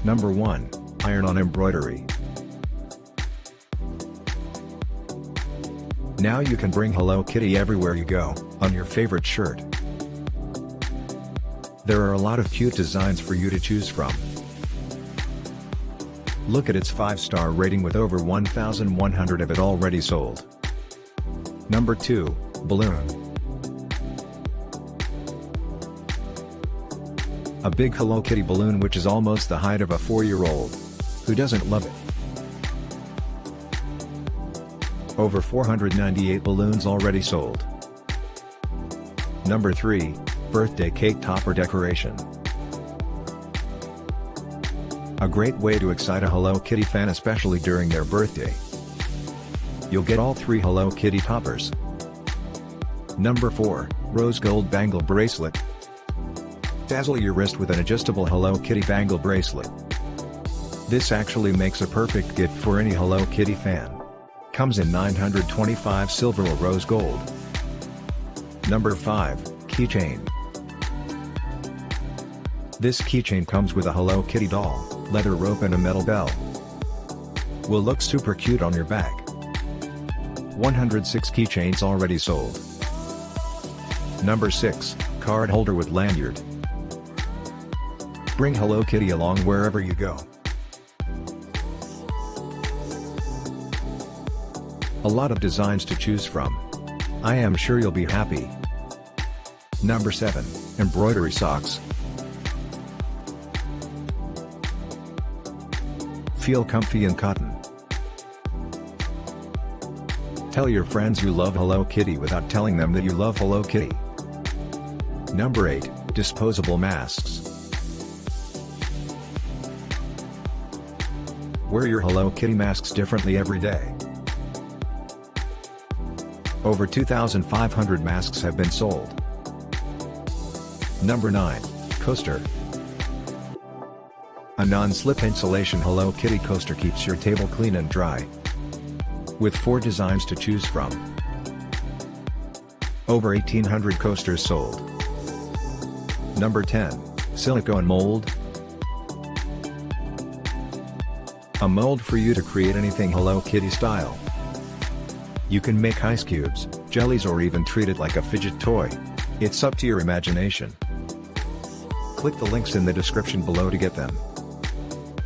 Number 1. Iron-on embroidery. Now you can bring Hello Kitty everywhere you go, on your favorite shirt. There are a lot of cute designs for you to choose from. Look at its 5-star rating with over 1,100 of it already sold. Number 2. Balloon. A big Hello Kitty balloon which is almost the height of a 4-year-old. Who doesn't love it? Over 498 balloons already sold. Number 3. Birthday cake topper decoration. A great way to excite a Hello Kitty fan, especially during their birthday. You'll get all 3 Hello Kitty toppers. Number 4. Rose gold bangle bracelet. Dazzle your wrist with an adjustable Hello Kitty bangle bracelet. This actually makes a perfect gift for any Hello Kitty fan. Comes in 925 silver or rose gold. Number 5. Keychain. This keychain comes with a Hello Kitty doll, leather rope and a metal bell. Will look super cute on your back. 106 keychains already sold. Number 6. Card holder with lanyard. Bring Hello Kitty along wherever you go. A lot of designs to choose from. I am sure you'll be happy. Number 7. Embroidery socks. Feel comfy and cotton. Tell your friends you love Hello Kitty without telling them that you love Hello Kitty. Number 8. Disposable masks. Wear your Hello Kitty masks differently every day. Over 2,500 masks have been sold. Number 9. Coaster. A non-slip insulation Hello Kitty coaster keeps your table clean and dry. With 4 designs to choose from. Over 1,800 coasters sold. Number 10. Silicone Mold. A mold for you to create anything Hello Kitty style. You can make ice cubes, jellies or even treat it like a fidget toy. It's up to your imagination. Click the links in the description below to get them.